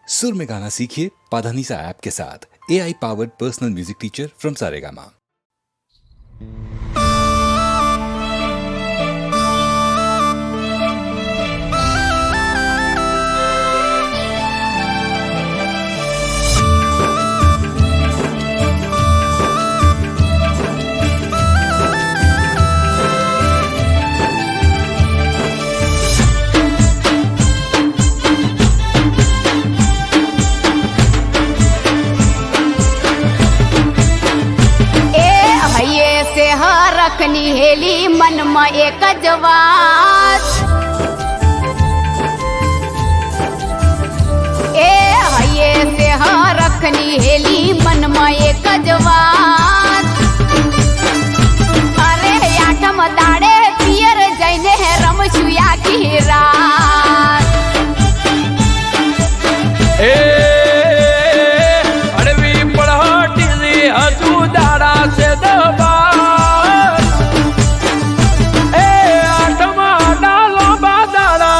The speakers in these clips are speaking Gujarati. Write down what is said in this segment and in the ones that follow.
सुर में गाना सीखिए पाधानीसा ऐप के साथ। AI powered personal music teacher from Saregama. रखनी हेली मन में एक जवात हये से रखनी हेली मन में एक जवात। अरे आठम दाड़े पियर जैने है रमशुया की रात। अड़वी पढ़ाटी हजू दाड़ा से दबा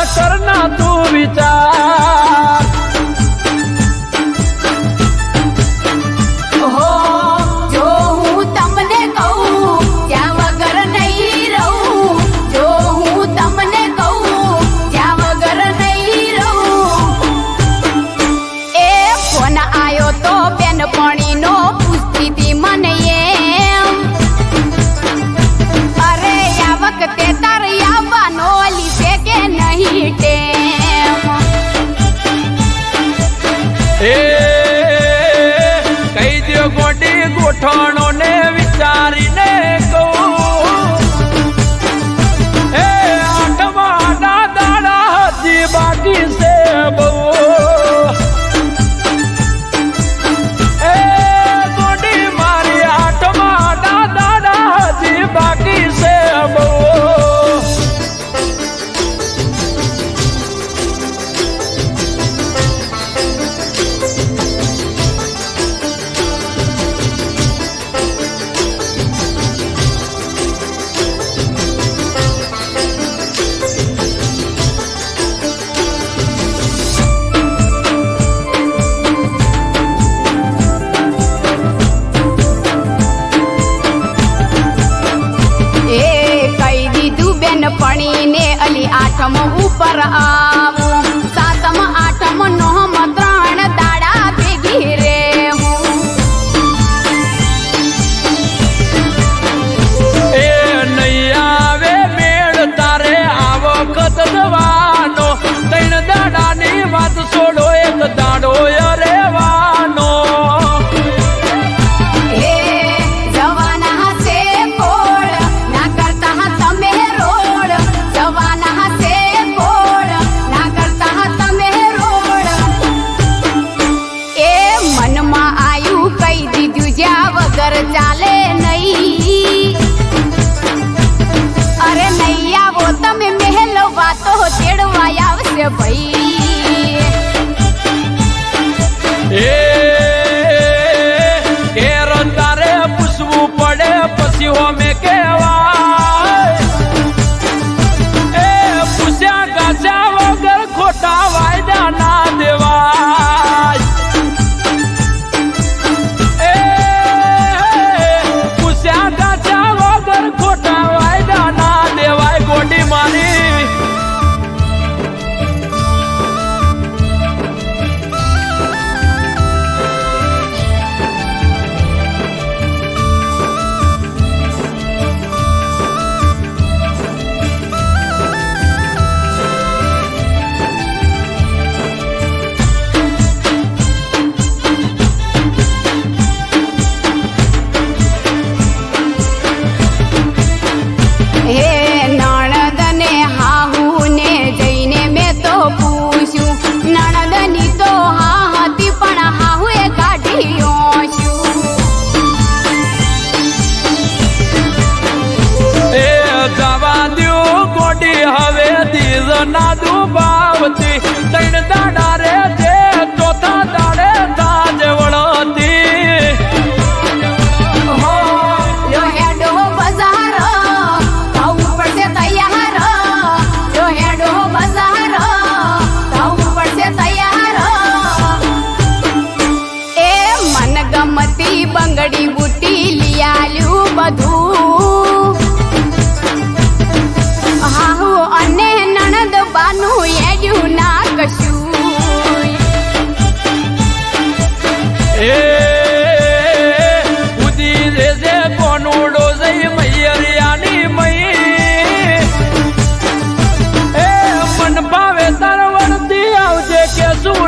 करना तू विचार हो जो हूँ तमने कहूँ क्या वगर नहीं रहूँ। जो हूँ तमने कहूँ क्या वगर नहीं रहूँ। ए फोन आयो तो बेन पानी नो पूछती थी मन एम। अरे या वक्ते तार या बनोली से के नहीं टेम। कई दियो गोटी गोठणों ने विचारी ने आठवा दादा हजी बाकी से बहु गोटी मारी आठवा दादा हजी बाकी से बहु। पणी ने अली आठम ऊपर आवू सातम आठम नोम त्रण दाड़ा भेगी रे हूँ। नहीं आवे मेड़ तारे आवो कदवानो तीन दाड़ा नी बात छोड़ो एक दाड़ो रेवानो। चाले नहीं अरे नैया वो तम महल बातो चेड़वाया से भई। केरो तारे पुष्पू पड़े पसियो में केवा पुष्या गाचा वगर खोटा वायदा ना देवा।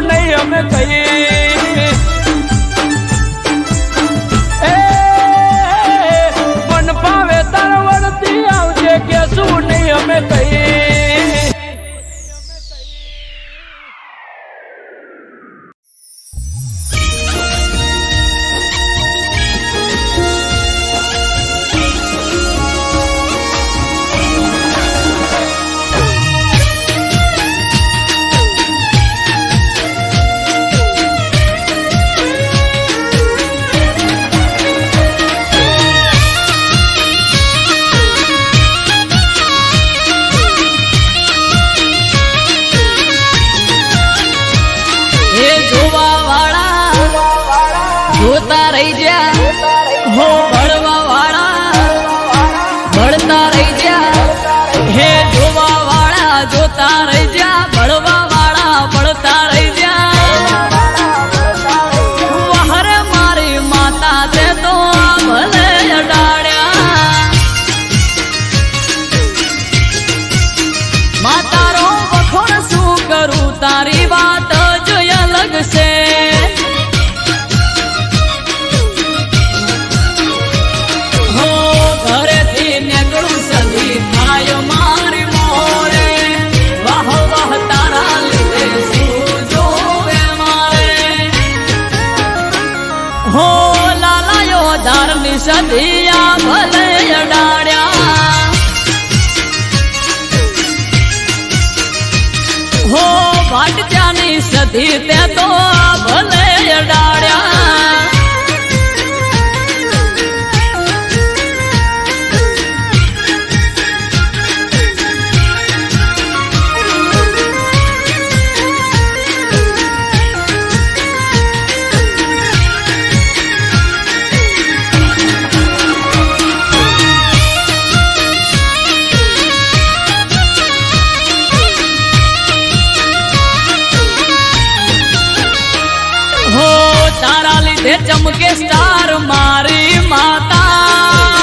નહીં અમે કહીએ. એ મન પાવે તાર વળતી આવજે કે શું નહીં અમે કહીએ. જોતા રહી જા હો ભળવા વાળા ભળતા રહી જા હે જોવા વાળા જોતા રહી જા ભળવા વાળા ભળતા રહી જા વહર મારી માતા તે તો ભલે અડાડ્યા માતારો વખોણ શું કરું તારી વાત જોઈ અલગ છે. સદિયા ભલે અડાડ્યા હો વાટજાની સદી તે તો ભલે અડાડ્યા. ચમકે સ્ટાર મારી માતા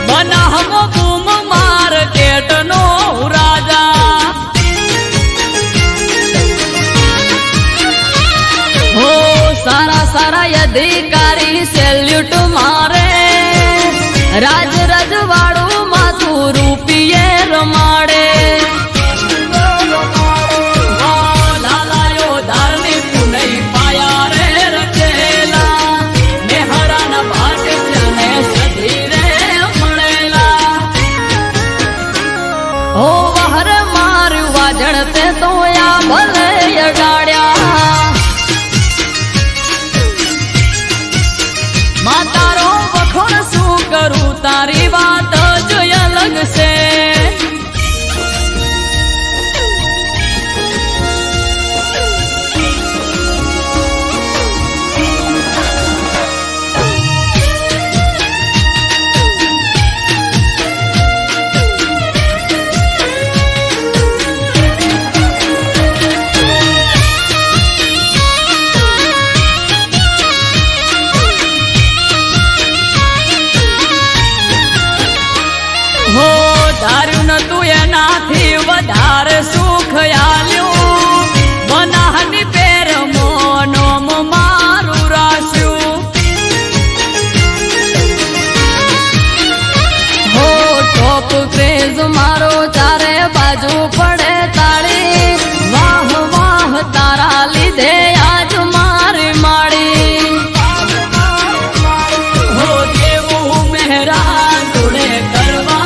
બનાહમો બૂમ માર્કેટ નો રાજા હો સારા સારા અધિકારી સેલ્યુટ મારે રાજ રજવાડું માથું રૂપિયે રમાડે. તે તો યા ભલે અડાડ્યા માતારો વખોણ શું કરું તારી વાત જોઈ અલગ છે. ધાર્યું નતું એનાથી વધારે સુખ આલ્યું બનાહની પેર મોનોમ મારું રાશ્યું હો ટોપ ક્રેઝ મારો ચારે બાજુ પડે તાળી વાહ વાહ તારા લીધે આજ મારી માળી હો દેવું મહેરા જોડે કરવા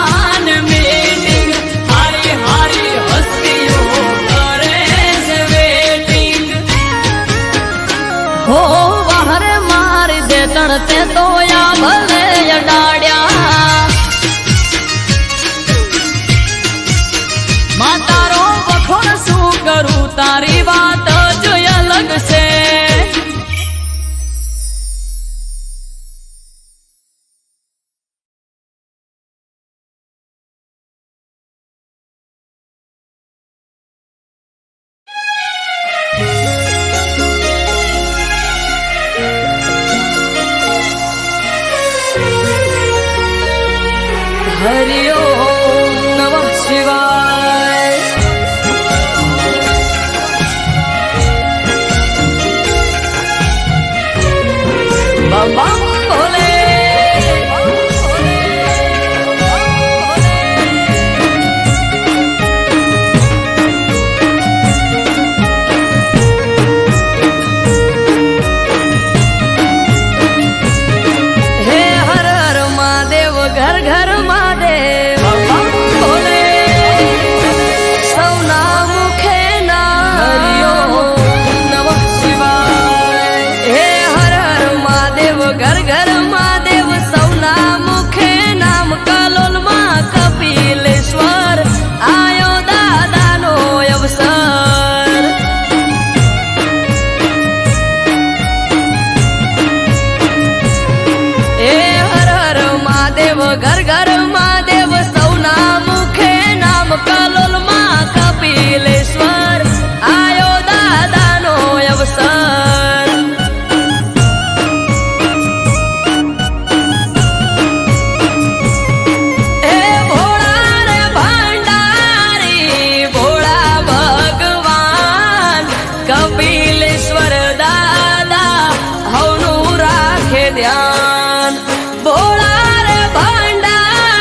હો વહર મારી દે તણતે તો યા ભલે અડાડ્યા માતારો વખોણ શું કરું તારી વાત જોઈ અલગ છે. હરિ ઓમ નમઃ શિવાય. ઘર ઘર મહાદેવ સૌના મુખે નામ કલોલ માં કપિલેશ્વર આયો દાદાનો અવસર હે ભોળા રે ભંડારી ભોળા ભગવાન કપિલેશ્વર દાદા હવનું રાખે ધ્યાન ભોળા રે ભંડારી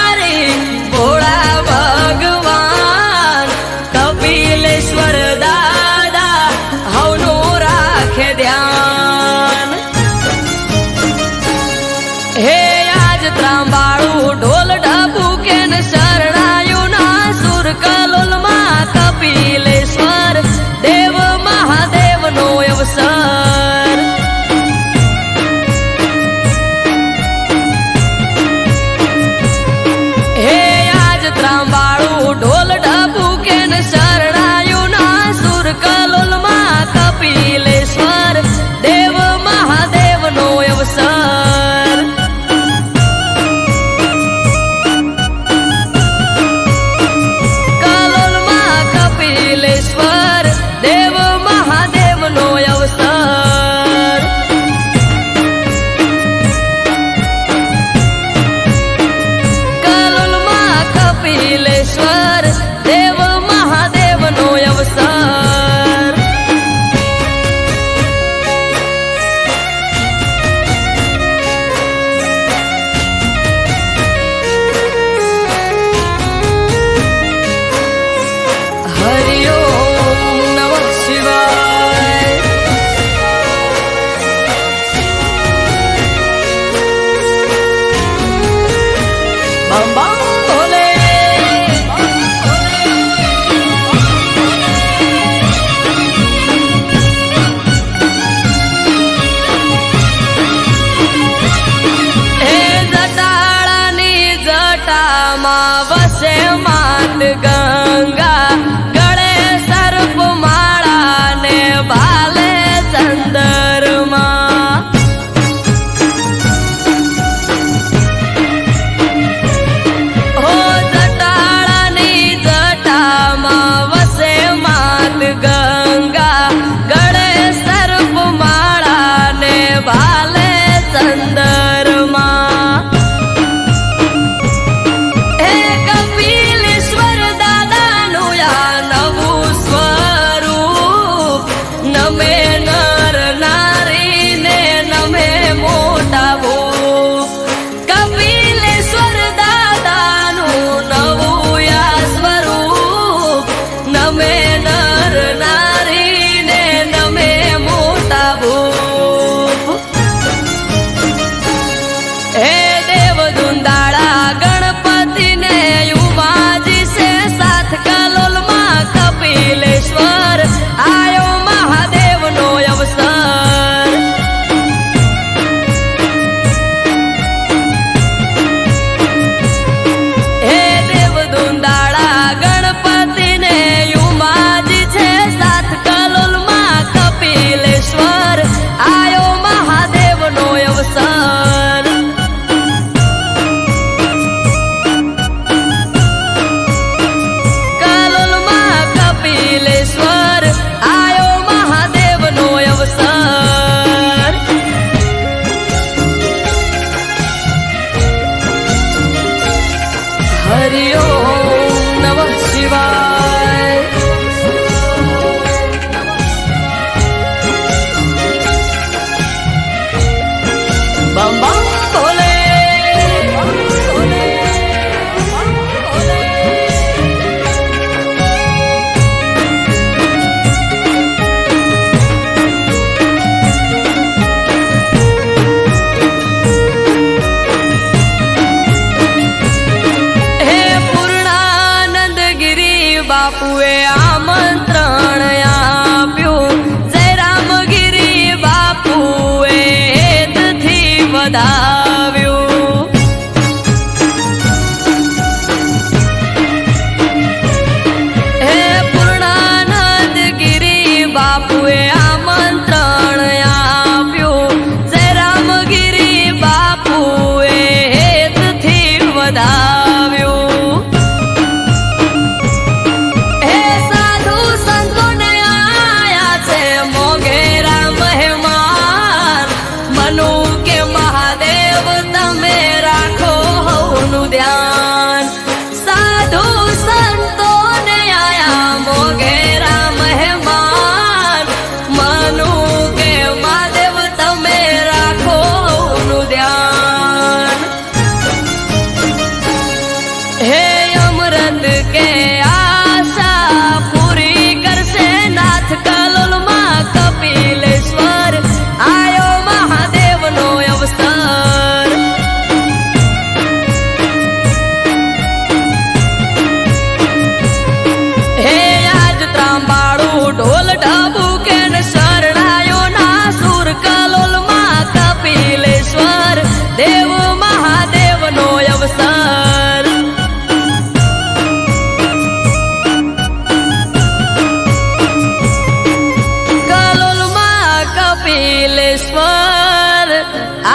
કપિલેશ્વર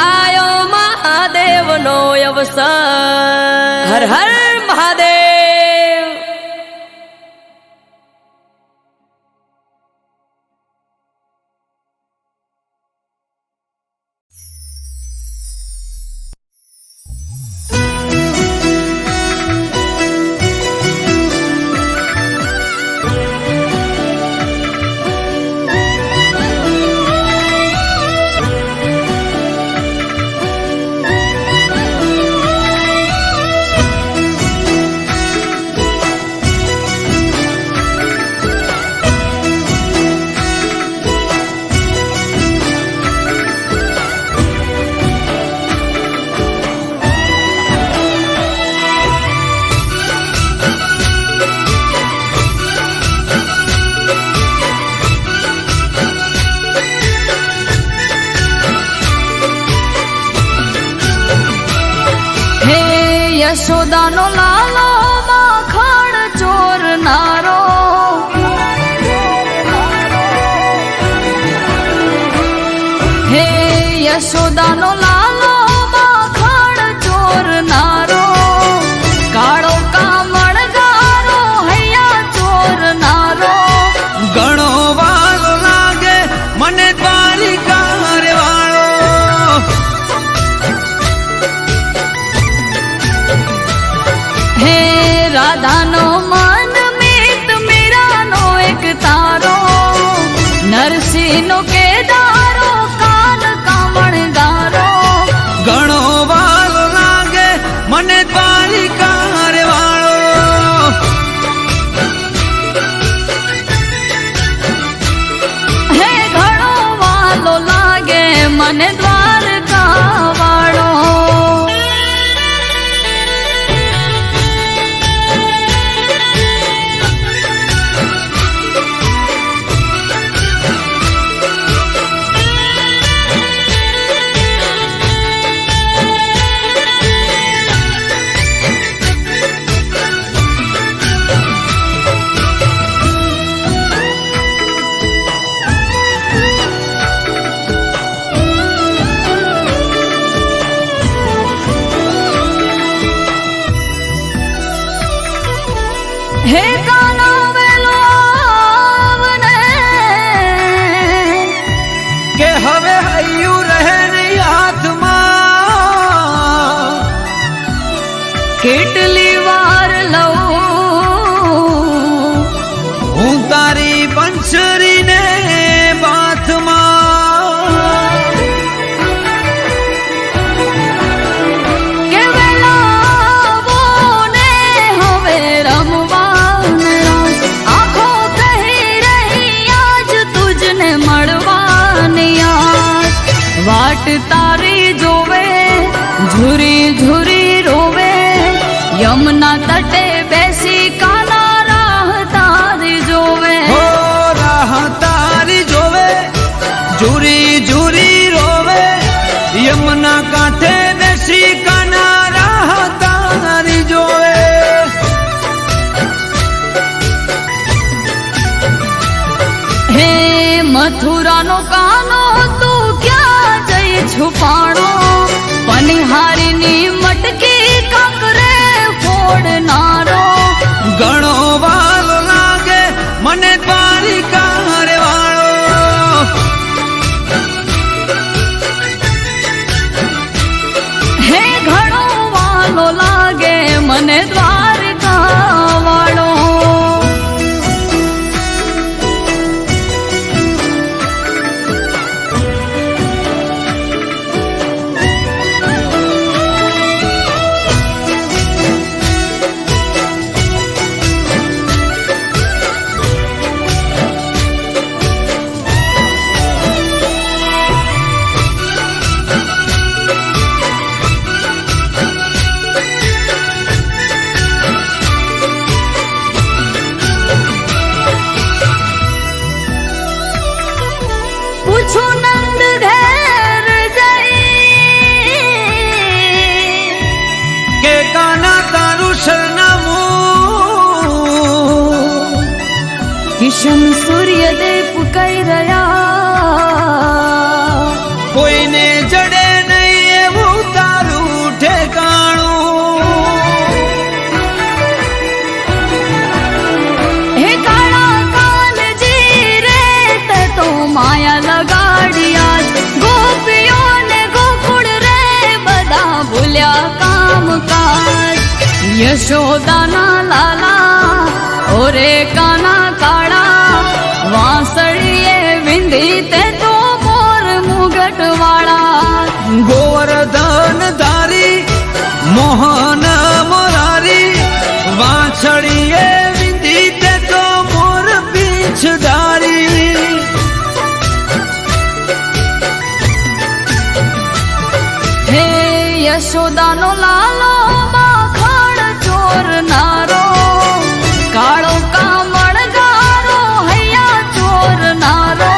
આયો મહાદેવનો અવસર હર હર મહાદેવ. યશોદાનો લાલો માખણ ચોરનારો, હે યશોદાનો લાલો માખણ ચોરનારો, કાળો કામણગારો હૈયા ચોરનારો. ઘણો વાલો લાગે મને દ્વારિકા રે વાળો. હે રાધાનો મન મિત મીરાનો એક તારો, નરસિંહનો કેદારો કાન કામણગારો. ઘણો વાલો લાગે મને દ્વારિકા રે વાળો. હે ઘણો વાલો લાગે મને દ્વારકા વાળો. હે કાના વેલો આવને, કે હવે હૈયું રહે નહીં હાથમાં. કેટલી વાર લઉં હું તારી બંસરીને બાથમાં. કે વેલાવો ને હવે રમવાને આંખો કહી રહી આજ તુજને મળવાની આજ. વાટ તારી જોવે ઝુરી ઝુરી રોવે, યમુના તટે બેસી કાના રાહ તારી જોવે. હો રાહ તારી જોવે, ઝુરી ઝુરી રોવે, યમુના કાંઠે બેસી કાના રાહ તારી જોવે. હે મથુરાનો કાનો તું ક્યાં જઈ છુપાણો, પનિહારીની મટકી કાંકરે ફોડનારો. ઘણો વાલો લાગે મને દ્વારિકા રે વાળો. હે ઘણો વાલો લાગે મને દ્વારકા વાળો. પૂછું નંદ ઘેર જઈ, કે કાના તારું સરનામું. કિશન સૂર્યદેવ કઈ રહ્યા, કોઈને જડે નહીં એવું તારું ઠેકાણું. હે કાળા કાનજી રે તે તો માયા લગાડિયા ગોપીઓને ગોકુળ રે બધા ભૂલ્યા કામકાજ યશોદાના લાલા ઓરે કાના કાળા વાંસળીએ વિંધી તે તો મોર મુગટ વાળા ગોવર્ધન ધારી મોહન મોરારી વાછડીએ વિંધી તે તો મોર પીછ ધારી. હે યશોદાનો લાલો માખણ ચોરનારો કાળો કામળ ગારો હૈયા ચોરનારો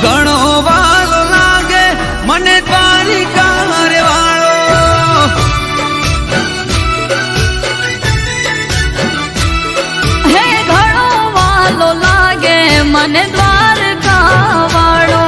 ઘણો વાર લાગે મને દ્વારિકા રે વાળો. હે ઘણો વાલો લાગે મને દ્વારકા વાળો.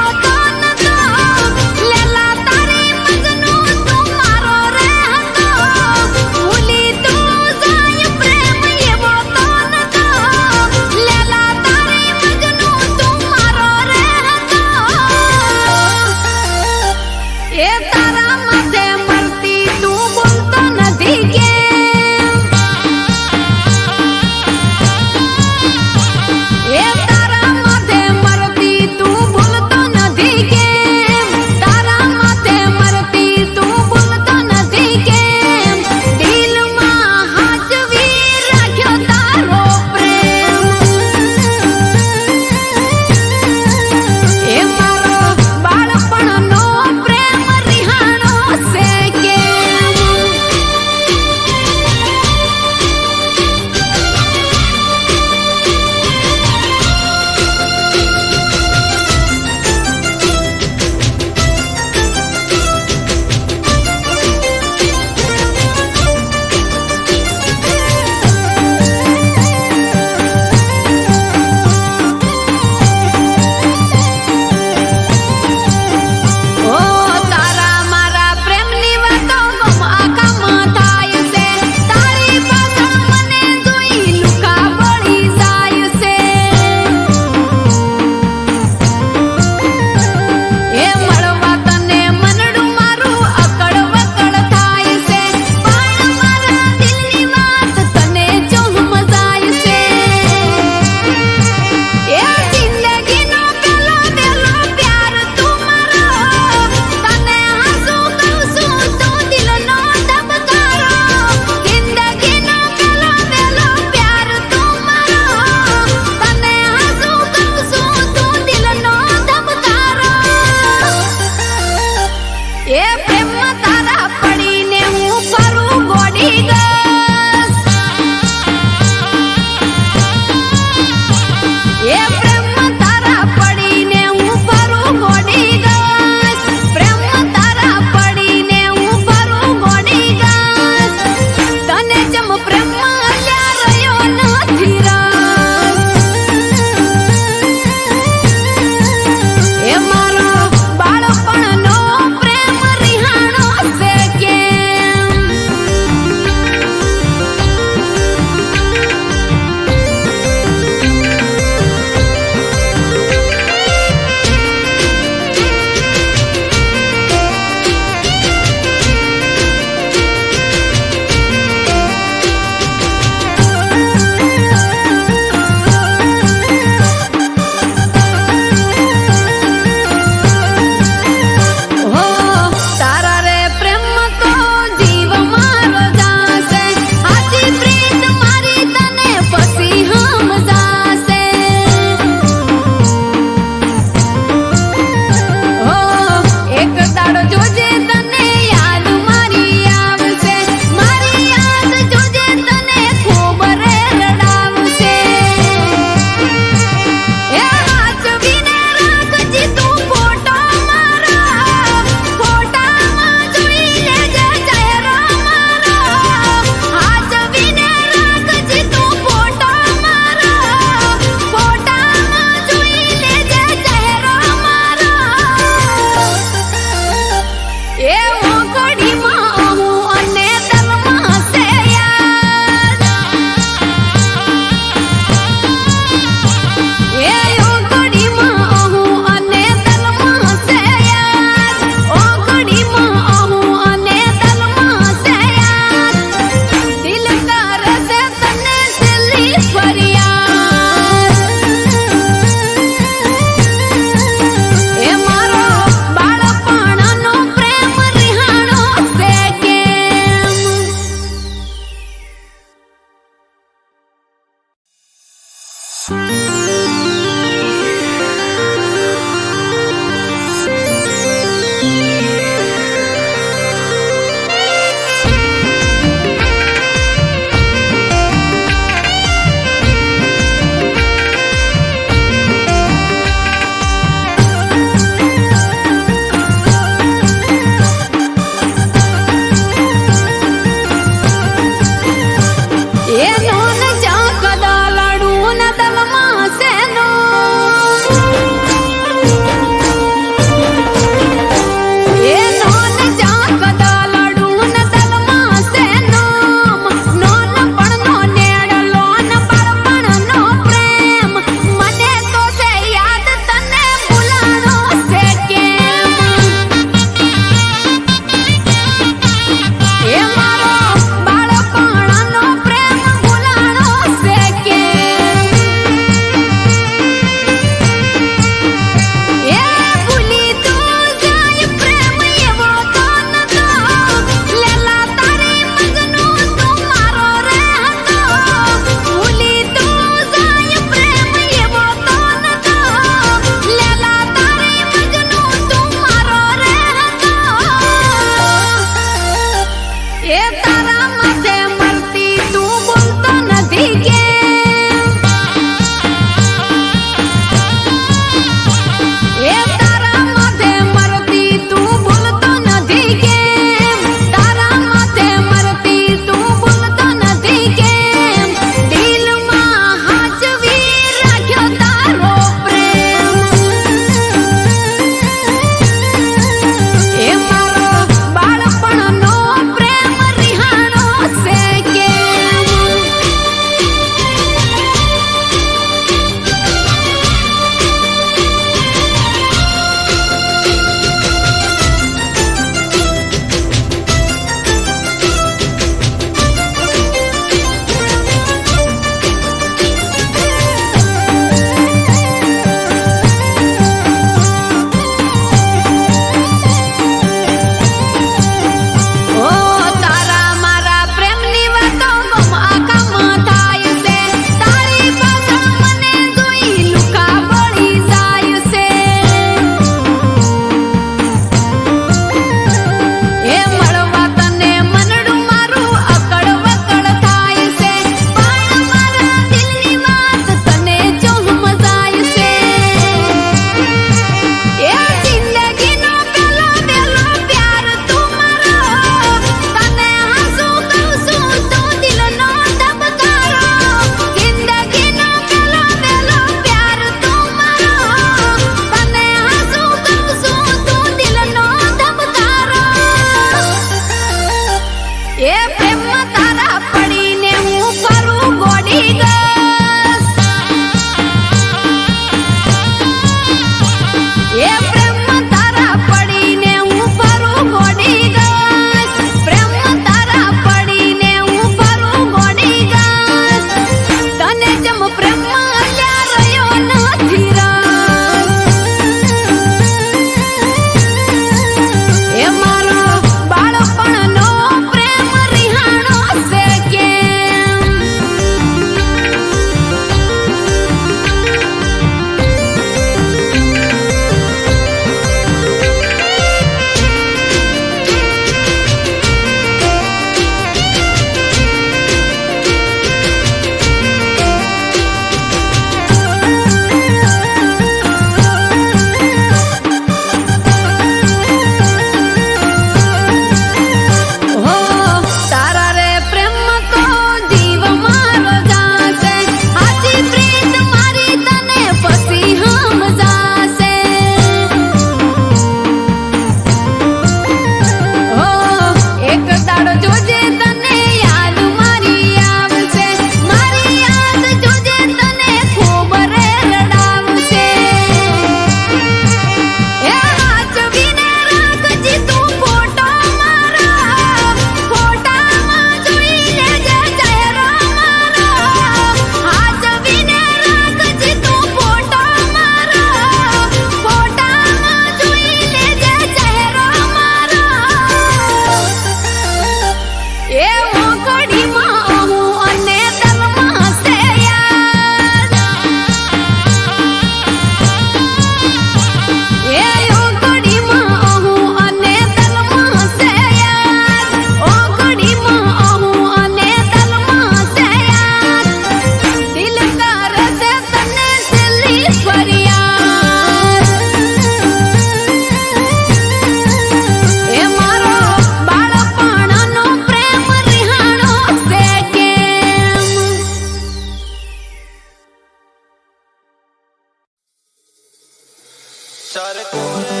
ચારે કોરે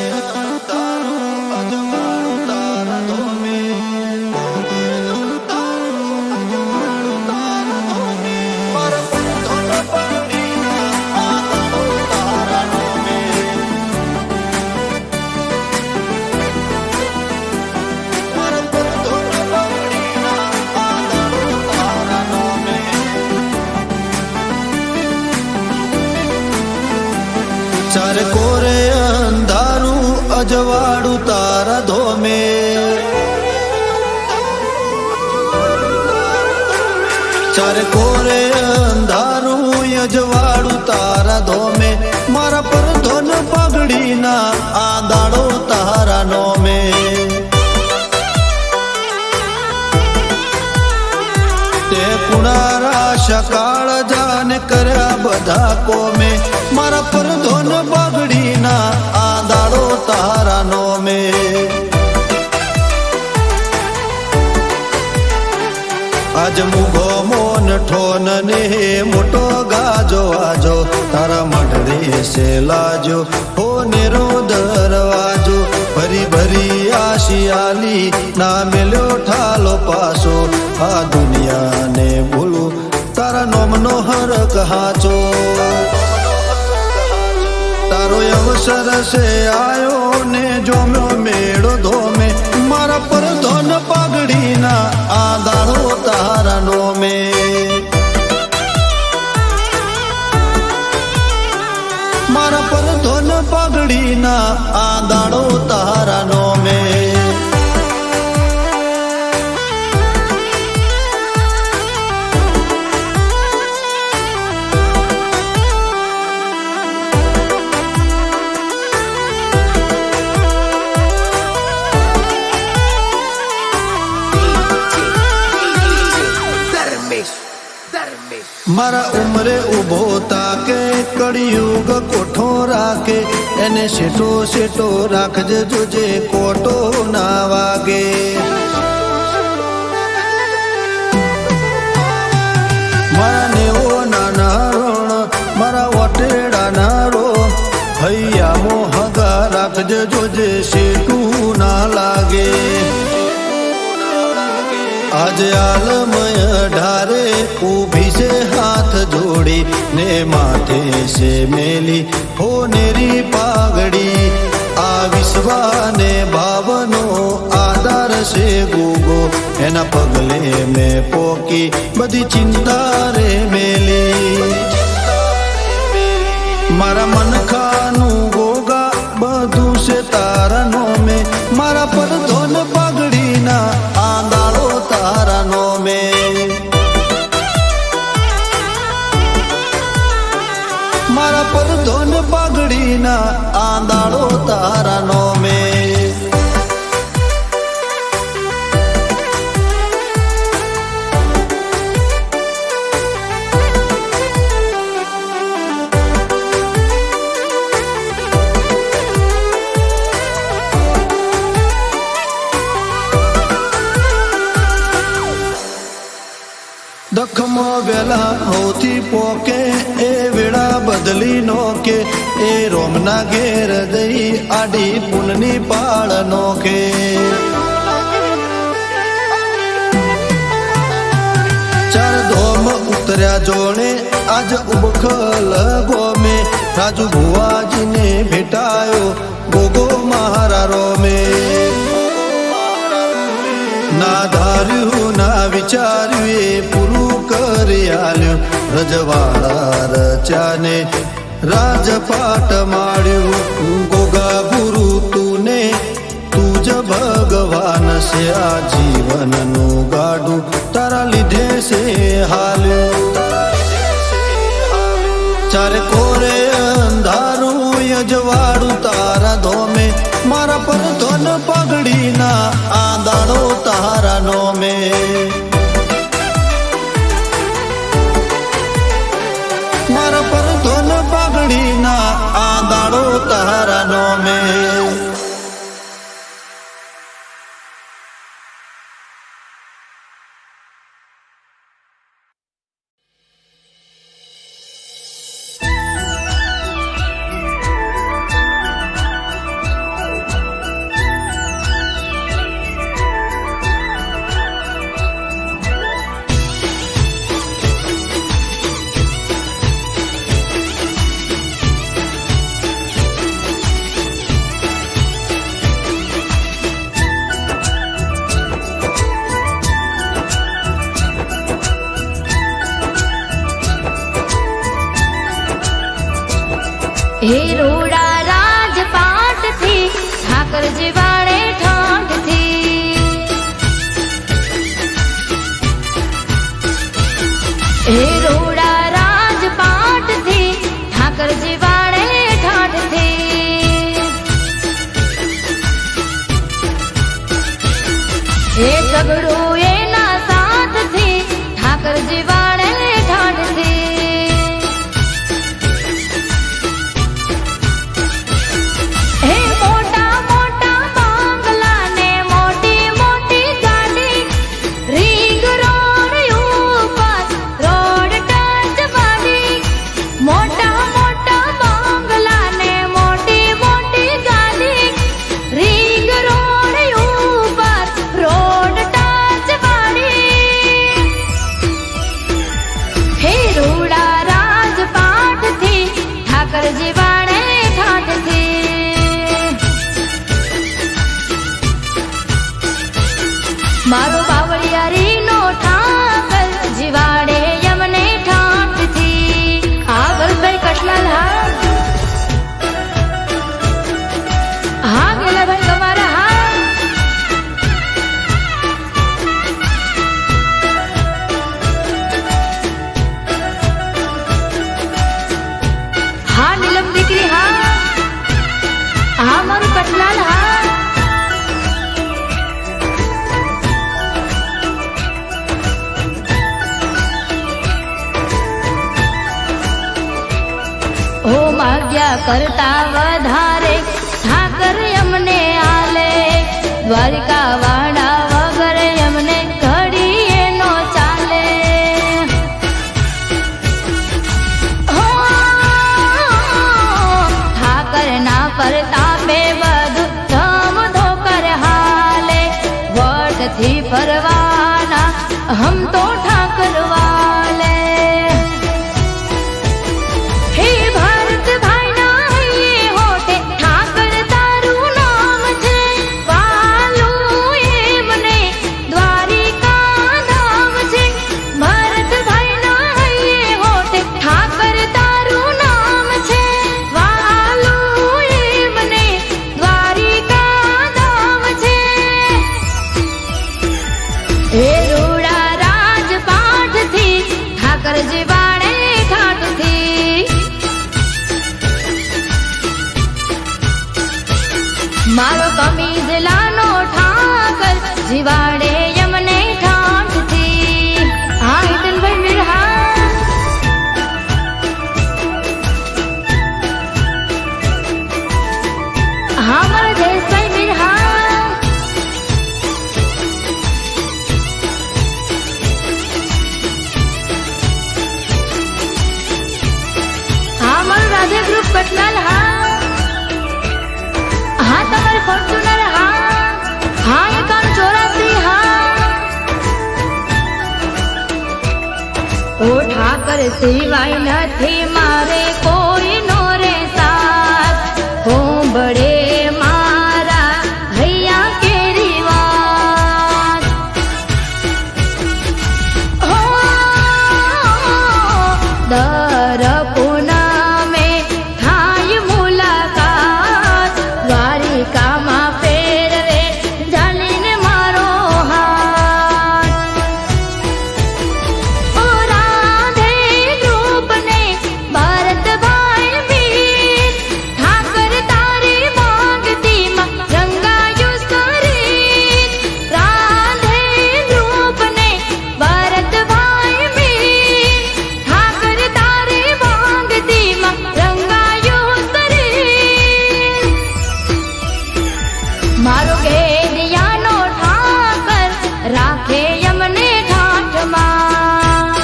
તારું અજવાળું તારા ધોમે ચારે કોરે અંધારું અજવાળું તારા ધોમે ચારે કોરે અંધારું અજવાળું તારા ધોમે મારા પર ધોન પગડીના આ દાડો તારા નોમે તે કુણારા સકાળ જાને કર્યા બધા કોમે મારા પર ધોન પગડીના આ દાડો તારા નોમે આજ મુગો મોન ઠોન ને મોટો ગાજો આજો તારા મઢરે સે લાજો હો નેરો દરવાજો ભરી ભરી આશિયાલી ના મેલ્યો ઠાલો પાસો આ દુનિયાને ભૂલું તારા નોમનો હરક હાચો તારો અવસર સે આયો ને જોમ્યો મેળો ધોમે મારા પર ધોન પાઘડીના આ દાડો તારા નોમે મારા પર ધોન પાઘડીના આ દાડો તારા નોમે મારા ઉમરે ઉભો તાકે કળિયુગ કોઠો રાખે એને શેટો શેટો રાખજે જોજે કોટો ના વાગે મારા નેવો નાના રણ મારા વટેડા ના રો હૈયા મોહગા રાખજે જોજે શેટું ના લાગે आज आलमय ढारे ऊभी से हाथ जोड़ी ने माथे से मेली हो नेरी पागड़ी आ विश्वाने भावनो आधार से गूगो एना पगले में पोकी बधी चिंता रे मेली मारा मन खानु गोगा બધું છે તારા નોમે મારા પર ધોન પાઘડીના આ દાડો તારા નોમે મારા પર ધોન પાઘડીના આ દાડો તારા નોમે દખમો વેલા હોતી પોકે એ વેળા બદલી નો કે એ રોમના ઘેર દઈ આડી પુનની પાળ નો કે ચાર ધોમ ઉતર્યા જોણે આજ ઉબખલ ગોમે રાજુ ભુવાજીને ભેટાયો ગોગો મારા રોમે ના ધાર્યું ના વિચાર્યું એ પૂરું કરી આલ્યું રજવાડા રચાને રાજપાટ માળ્યું ગોગા ગુરુ તુને તું જ ભગવાન છે આ જીવનનું ગાડું તારા લીધે છે હાલ્યું ચારે કોરે અંધારું અજવાળું તારા ધોમે મારા પર ધોન પાઘડીના આ દાડો તારા નોમે મારા પર ધોન પાઘડીના આ દાડો તારા નોમે હે રોડા રાજપાટ થી ઠાકરજી વાળે ઠાઠ થી હે રોડા રાજપાટ થી ઠાકરજી વાળે ઠાઠ થી હે સગડું એના સાથ થી ઠાકરજી વાળે ઠાઠ થી હે મોટા મોટા બંગલા ને મોટી મોટી ગાડી રીંગ રોડ ઉપર રોડ ટચ વાળી મોટા મોટા બંગલા ને મોટી મોટી ગાડી રીંગ રોડ ઉપર રોડ ટચ વાળી હે રોડા રાજપાટ થી ઠાકરજી વાળે ઠાઠ થી મારો બાવળિયારી નો ઠાકર જીવાડે યમને ઠાઠ થી આ ભરતભાઈ કટલાલ હા ગેલાભાઈ તમારા હા નીલમ દીકરી હા મારું કટલાલ હા ઓ માગ્યા કરતા વધારે ઠાકર અમને આલે દ્વારિકા વાડા વગર અમને ઘડીએ નો ચાલે હો ઠાકર ના પરતાપે બધું ધમ ધોકર હાલે વટથી ફરવાના હમ તો ઠાકર વાલે હે ભારત ભાઈ ના હૈયે હોઠે ઠાકર તારું નામ છે વાલું એમને દ્વારિકા ધામ છે ભારત ભાઈ ના હૈયે હોઠે ઠાકર તારું નામ છે વાલું એમને દ્વારિકા ધામ છે હે રોડા રાજપાટ થી ઠાકરજી વાળે ઠાઠ થી મારો કમીજ લાનો ઠાકર જીવાડે યમને ઠાઠ થી હા હિતનભાઈ મીરહા હા મારા જયેશભાઈ મીરહા હા મારું રાધે ગ્રુપ કટલાલ હા તમારે ફોર્ચ્યુનર હા 5184 હા ઓ ઠાકર સિવાય નથી મારે કોઈ નો રે સાથ હું બડે મારા હૈયા કેરી વાત હો દર પૂનમે થાય મુલાકાત દ્વારિકામાં ફેરવે જાલીને મારો હાથ ઓ રાધે ગ્રુપને ભરતભાઈ વીર ઠાકર તારી માંગતીમાં રંગાયું શરીર રાધે ગ્રુપને ભરતભાઈ વીર ઠાકર તારી માંગતીમાં રંગાયું શરીર મારો ઘેડિયાનો ઠાકર રાખે યમને ઠાઠમાં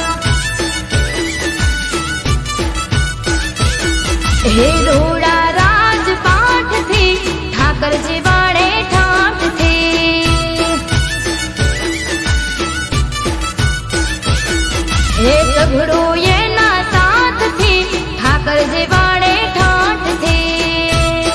હે રોડા રાજપાટ થી ઠાકરજી વાળે ઠાઠ થી હે સઘળું એના સાથ થી ઠાકરજી વાળે ઠાઠ થી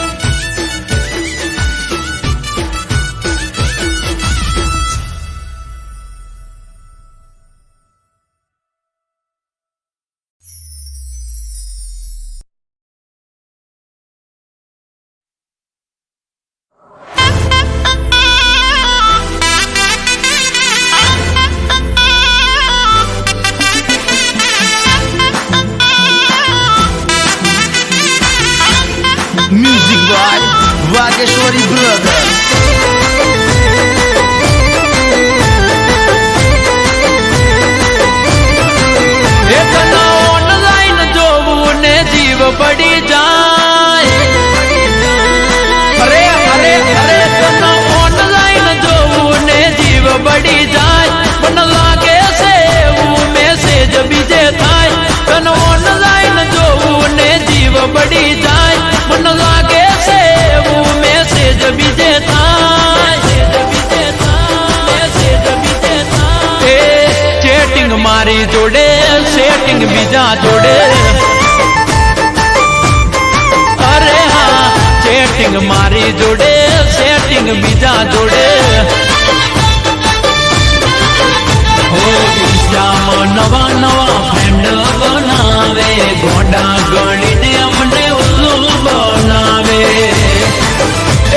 વાગેશ્વરી બ્રધર્સ. ઓનલાઈન જોવું ને જીવ પડી જાય. અરે અરે અરે તને ઓનલાઈન જોવું ને જીવ પડી જાય. મને લાગે છે એવું મેસેજ બીજે થાય. તને ઓનલાઈન જોવું ને જીવ પડી જાય. મને લાગે છે એવું મેસેજ બીજે થાય. ચેટિંગ મારી જોડે સેટિંગ બીજા જોડે. અરે હા ચેટિંગ મારી જોડે સેટિંગ બીજા જોડે. હો ઇન્સ્ટામાં નવા નવા ફ્રેન્ડ બનાવે. ગોડા ગણીને અમને ઉલ્લુ બનાવે.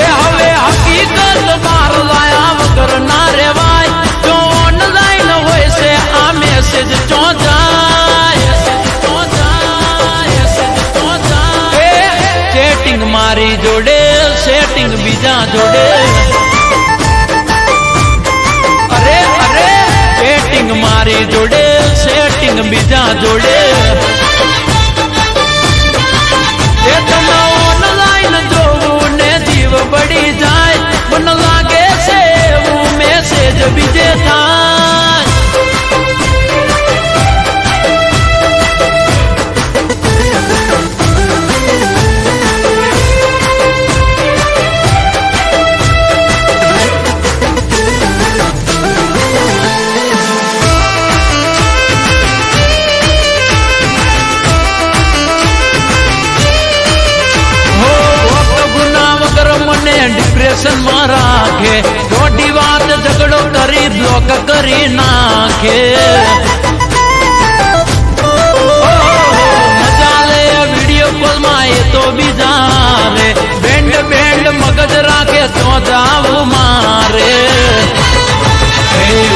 એ હવે હકીકત બાર લાયા વગર ના રેવાય. જો ઓનલાઈન હોય છે આ મેસેજ ચો જાય. ચેટિંગ મારી જોડે સેટિંગ બીજા જોડે. અરે અરે ચેટિંગ મારી જોડે સેટિંગ બીજા જોડે. એ તને ઓનલાઈન જોવું ને જીવ પડી જાય. મને લાગે છે એવું મેસેજ બીજે થાય. ડિપ્રેશન માં રાખે. ખોટી વાત ઝઘડો કરી બ્લોક કરી નાખે. મજા લે વિડીયો કોલ માં એ તો બીજા રે. બેન્ડ બેન્ડ મગજ રાખે તો જાવું મારે.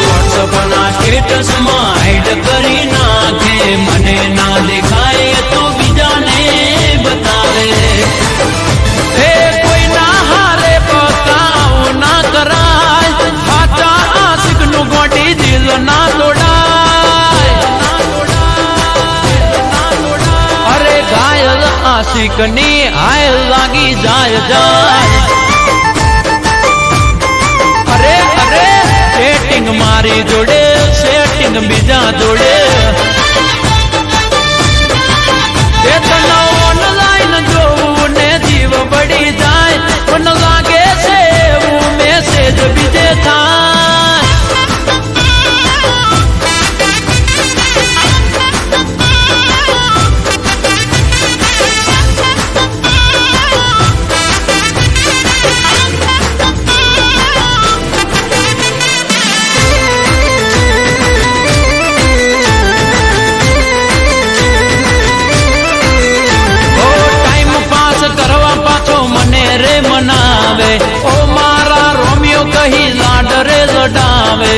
વોટ્સઅપ ના સ્ટેટસ માં હાઈડ કરી નાખે. મને ના દેખાય તો બીજાને બતાવે. ના તોડાય. અરે ઘાયલ આશિક ની હાય લાગી જાય જાય. અરે અરે સેટિંગ મારી જોડે સેટિંગ બીજા જોડે. એ તને ઓનલાઈન જોવું ને જીવ પડી જાય. મને લાગે છે એવું મેસેજ બીજે થાય. મનાવે ઓ મારા રોમિયો કહી લાડ રે લડાવે.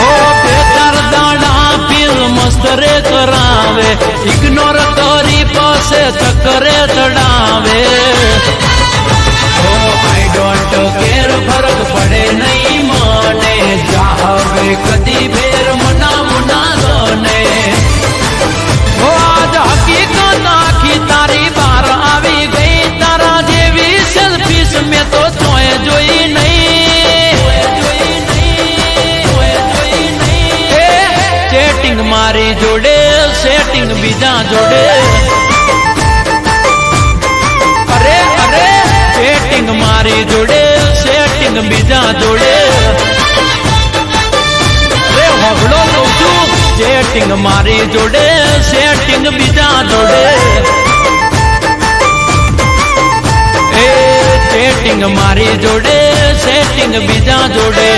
ઓ બેચાર દાડા પીલ મસ્ત રે કરાવે. ઇગ્નોર કરી પાસે ચક્કરે ચડાવે. ઓ આઈ ડોન્ટ કેર ફરક પડે નહીં મને. જાવે કદી ફેર મનાવું ના દોને. ઓ આજ હકીકત આખી તારી બહાર આવી ગઈ. તારા જેવી સેલ્ફીસ મેં તો તોય જોઈ નહીં. ચેટિંગ મારી જોડે સેટિંગ બીજા જોડે. અરે અરે ચેટિંગ મારી જોડે સેટિંગ બીજા જોડે. અરે હોગળો કહું છું ચેટિંગ મારી જોડે સેટિંગ બીજા જોડે. એ ચેટિંગ મારી જોડે સેટિંગ બીજા જોડે.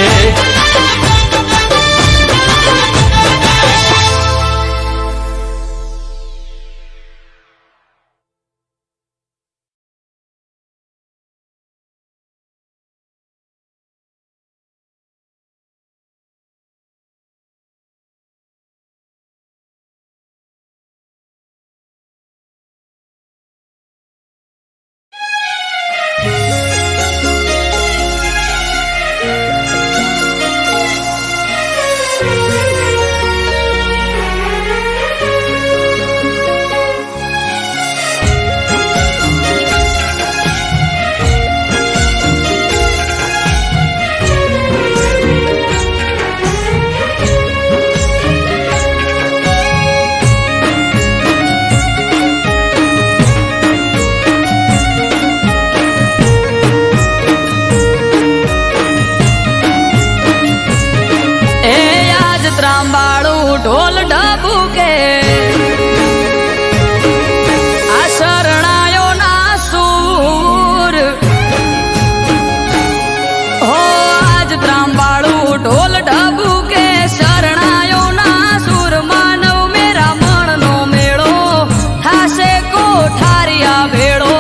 ઢોલ ઢબુકે આ શરણાયો ના સૂર હો આજ ત્રાંબાળું ઢોલ ઢબુકે શરણાયો ના સૂર માનવ મેરા મણનો મેળો થાશે કોઠારિયા ભેળો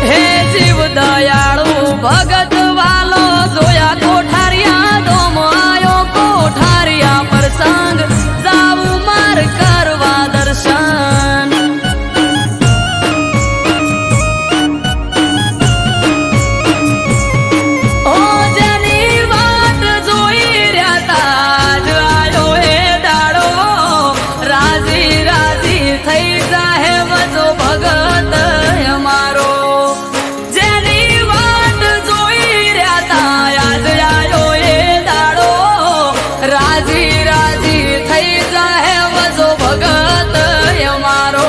હે જીવ દયાળુ ભગત વાલો જોયા કોઠારિયા દોમ આયો કોઠારિયા પ્રસંગ જાવું માર કરવા દર્શન ઓ જેની વાટ જોઈ રહ્યા તા જ આયો એ દાડો રાજી રાજી થઈ જાહે વજો ભગત અમારો જેની વાટ જોઈ રહ્યા તા યાદ આયો એ દાડો રાજી રાજી થઈ જાહે વજો ભગત અમારો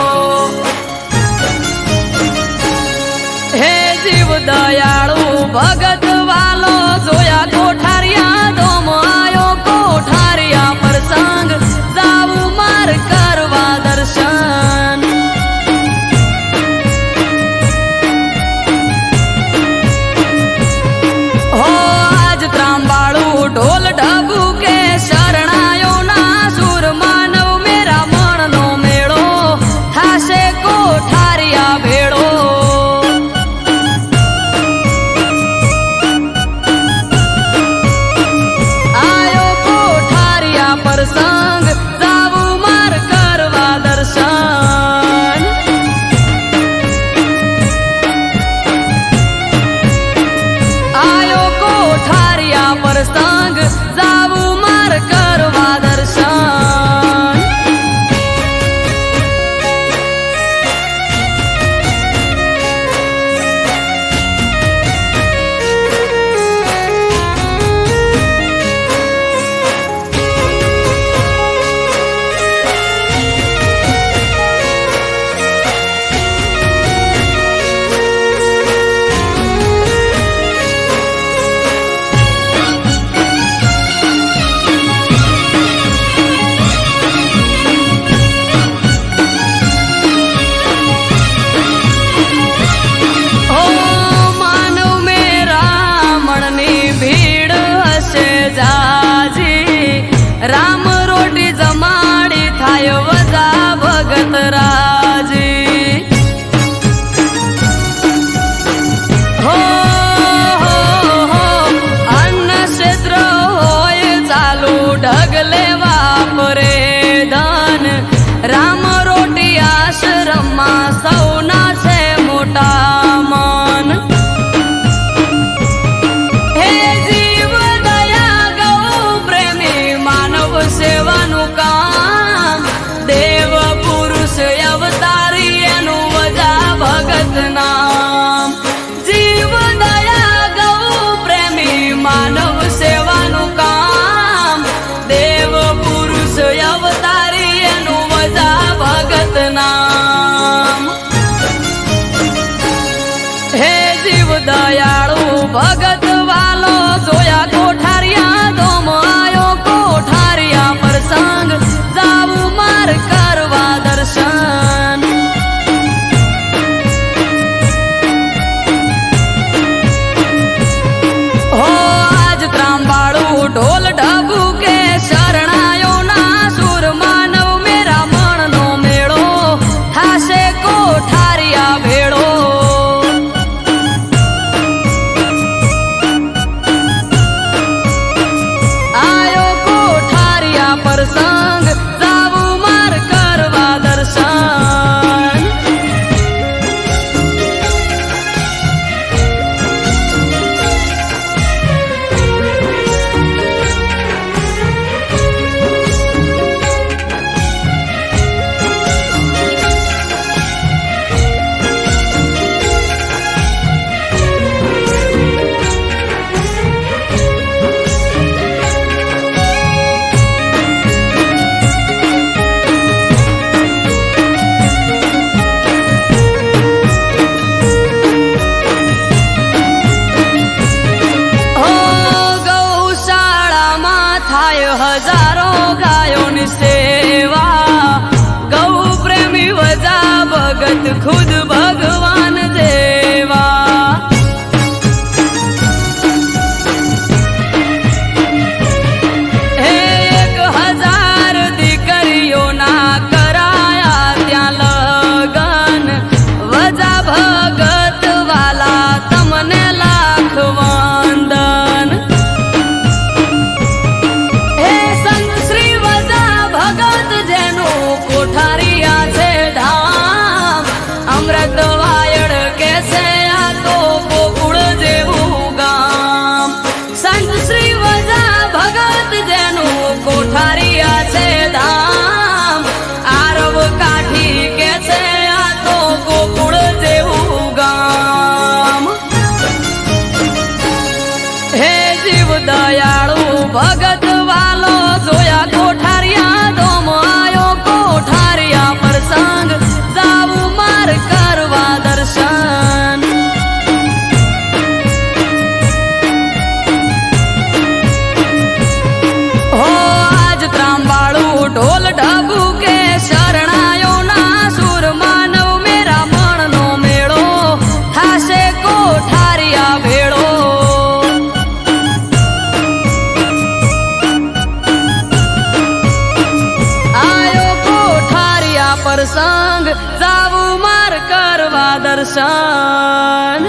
હે જીવ દયાળુ ભગત વાલો જોયા કોઠારિયા દોમ આયો કોઠારિયા પ્રસંગ જાવું માર કરવા દર્શન હો આજ ત્રાંબાળું ઢોલ ઢબુકે શરણાયો ના સૂર માનવ મેરા મણનો મેળો થાશે કોઠારિયા ભેળો આયો કોઠારિયા પ્રસંગ જાવું માર કરવા દર્શન આયો કોઠારિયા પ્રસંગ જાવું માર કરવા દર્શન ભગત વાલો જોયા કોઠારિયા ધોમ આયો કોઠારિયા પ્રસંગ જાવું માર કરવા દર્શન હો આજ ત્રાંબાળું ઢોલ ઢબુ કે શરણાયો ના સુર માનવ મેરા મણનો મેળો થાશે કોઠારિયા ભેળો આયો કોઠારિયા પ્રસંગ જાવું માર કરવા દર્શન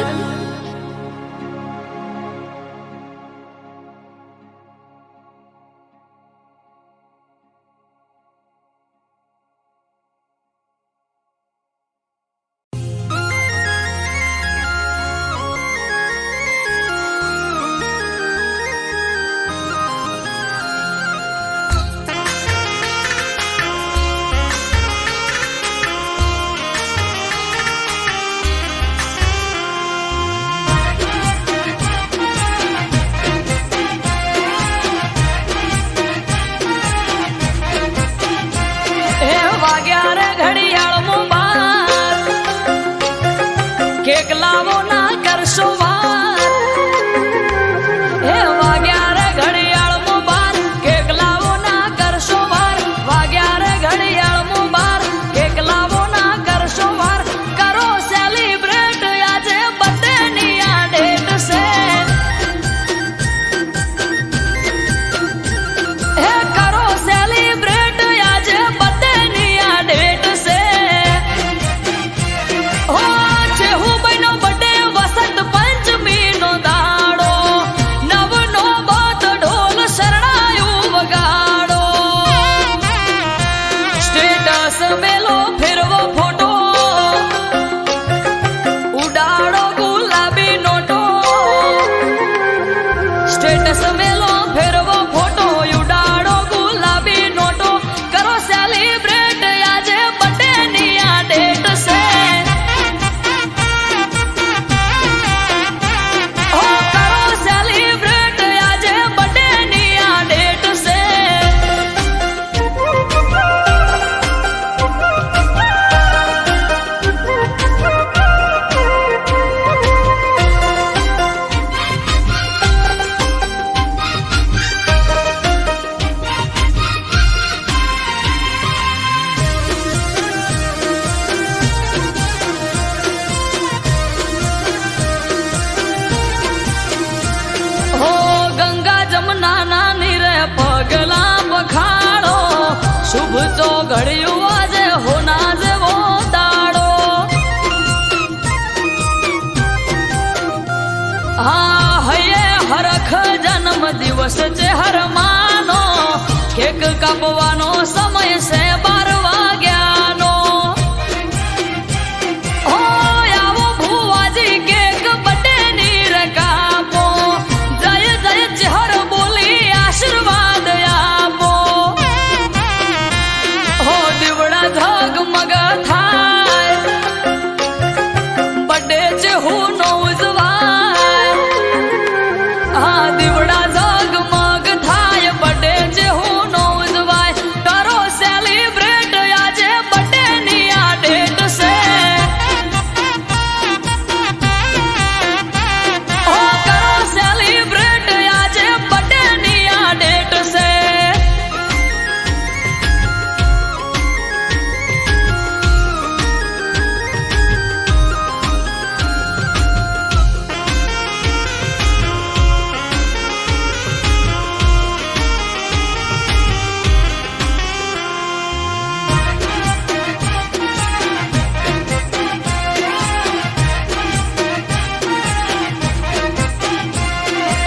કેક લાવો ના કરશો વાર હે વાગ્યા રે ઘડિયાળ મો બાર કેક લાવો ના કરશો વાર વાગ્યા રે ઘડિયાળ મો બાર કેક લાવો ના કરશો વાર કરો સેલિબ્રેટ આજે બર્થડે ની આ ડેટ છે હે કરો સેલિબ્રેટ આજે બર્થડે ની આ ડેટ છે મેલો ફેરવો ફોટો ઉડાડો ગુલાબી નોટો સ્ટેટસ મેલો ફેરવો ફોટો ઉડાડો ગુલાબી નોટો કરો સેલિબ્રેટ આજે બર્થડે ની આ ડેટ છે ઓ કરો સેલિબ્રેટ આજે બર્થડે ની આ ડેટ છે પગલા પખાડો શુભ તો ઘડ્યું આજે હોના જેવો દાડો હા હૈયે હરખ જન્મ દિવસ છે હરમાનો કેક કાપવાનો સમય છે 12 વાગ્યાનો ઓ આવો ભુવાજી કેક બર્થડે ની રે કાપો જય જય ચહર બોલી આશીર્વાદ આપો હો દીવડા ઝગમગ થાય બર્થડે છે હું નો ઉજવાય હા દીવડા ઝગમગ થાય બર્થડે છે હું નો ઉજવાય કરો સેલિબ્રેટ આજે બર્થડે ની આ ડેટ છે હો કરો સેલિબ્રેટ આજે બર્થડે ની આ ડેટ છે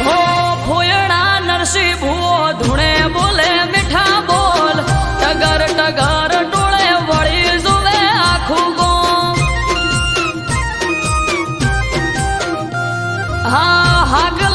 હો ફોયણા નરસિંહ ભૂવો ધૂણે બોલે મીઠા બોલ ટગર ટગર ટોળે વળી જોવે આખું ગોમ હા હાગલ